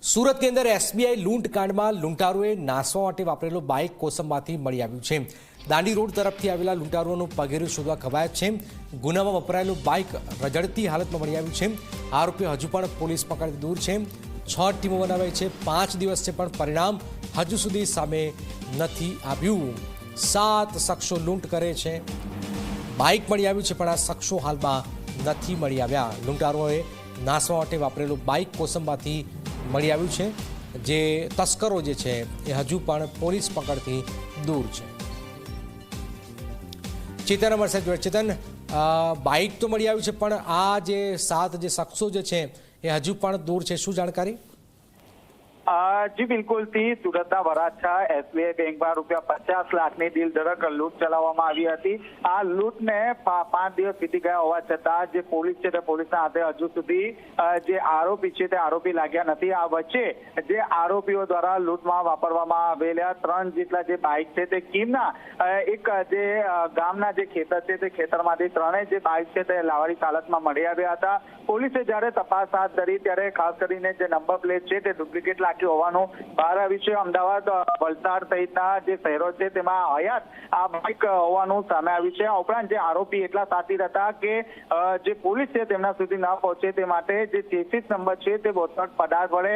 सूरत के अंदर एसबीआई लूंट कांडમાં લૂંટારોએ નાસવા માટે વાપરેલો બાઇક કોસંબાથી મળી આવ્યું છે। દાંડી રોડ તરફથી આવેલા લૂંટારોનું પગેરું શોધવા કવાયત છે। ગુનામાં વપરાયેલું બાઇક રજડતી હાલતમાં મળી આવ્યું છે। આરોપી હજુ પણ પોલીસ પકડથી દૂર છે। 6 ટીમો બનાવાઈ છે। 5 દિવસ છે પણ પરિણામ હજુ સુધી સામે નથી આવ્યું। 7 શખ્સો લૂંટ કરે છે। બાઇક મળી આવ્યું છે પણ આ શખ્સો હાલમાં નથી મળી આવ્યા। લૂંટારોએ નાસવા માટે વાપરેલું બાઇક કોસંબાથી મળી આવ્યું છે। જે તસ્કરો જે છે એ હજુ પણ પોલીસ પકડથી દૂર છે। ચેતન અમારી સાથે જોડે। ચેતન, બાઇક તો મળી આવ્યું છે પણ આ જે 7 જે શખ્સો જે છે એ હજુ પણ દૂર છે, શું જાણકારી? જી બિલકુલ થી સુરતના વરાછા એસબીઆઈ બેંકમાં ₹50 લાખની ડીલ ધડક લૂંટ ચલાવવામાં આવી હતી। આ લૂંટને 5 દિવસ વીતી ગયા હોવા છતાં જે પોલીસ છે તે પોલીસના હાથે હજુ સુધી જે આરોપી છે તે આરોપી લાગ્યા નથી। આ વચ્ચે જે આરોપીઓ દ્વારા લૂંટમાં વાપરવામાં આવેલા 3 જેટલા જે બાઇક છે તે કીમના એક જે ગામના જે ખેતર છે તે ખેતરમાંથી 3 જે બાઇક છે તે લાવારીસ હાલતમાં મળી આવ્યા હતા। પોલીસે જ્યારે તપાસ હાથ ધરી ત્યારે ખાસ કરીને જે નંબર પ્લેટ છે તે ડુપ્લિકેટ લાગી હોવાનું બહાર આવ્યું છે। અમદાવાદ, વલસાડ સહિતના જે શહેરો છે તેમાં હયાત આ બાઇક હોવાનું સામે આવ્યું છે। આ ઉપરાંત જે આરોપી એટલા સાતીર હતા કે જે પોલીસ છે તેમના સુધી ન પહોંચે તે માટે જે ચેસિસ નંબર છે તે બોથડ પદાર્થ વડે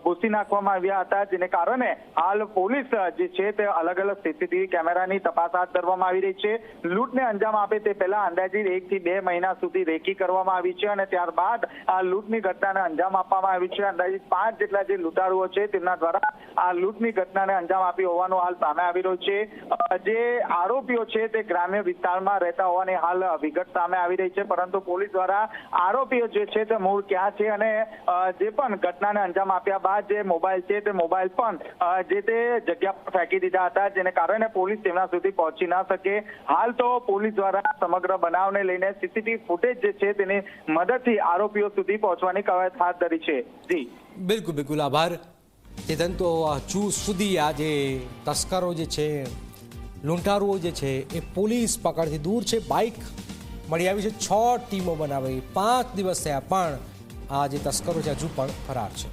ભૂસી નાખવામાં આવ્યા હતા, જેને કારણે હાલ પોલીસ જે છે તે અલગ અલગ સીસીટીવી કેમેરાની તપાસ હાથ ધરવામાં આવી રહી છે। લૂંટને અંજામ આપે તે પહેલા અંદાજિત 1 થી 2 મહિના સુધી રેકી કરવામાં આવી છે અને ત્યારબાદ આ લૂંટની ઘટનાને અંજામ આપવામાં આવ્યું છે। અંદાજિત 5 જેટલા જે લૂંટારુઓ છે તેમના દ્વારા આ લૂંટની ઘટનાને અંજામ આપી હોવાનું હાલ સામે આવી રહ્યું છે। જે આરોપીઓ છે તે ગ્રામ્ય વિસ્તારમાં રહેતા હોવાની હાલ વિગત સામે આવી રહી છે, પરંતુ પોલીસ દ્વારા આરોપીઓ જે છે તે મૂળ ક્યાં છે અને જે પણ ઘટનાને અંજામ આપ્યા બાદ જે મોબાઈલ છે તે મોબાઈલ પણ જે તે જગ્યા પર ફેંકી દીધા હતા, જેને કારણે પોલીસ તેમના સુધી પહોંચી ના શકે। હાલ તો પોલીસ દ્વારા સમગ્ર બનાવને લઈને સીસીટીવી ફૂટેજ જે છે તેની મદદથી આરોપીઓ સુધી પહોંચવાની કવાયત હાથ ધરી છે। જી બિલકુલ બિલકુલ, આભાર ચેતન। તો હજુ સુધી આ જે તસ્કરો જે છે, લૂંટારુઓ જે છે એ પોલીસ પકડથી દૂર છે। બાઇક મળી આવી છે, 6 ટીમો બનાવી, 5 દિવસ થયા પણ આ જે તસ્કરો છે હજુ પણ ફરાર છે।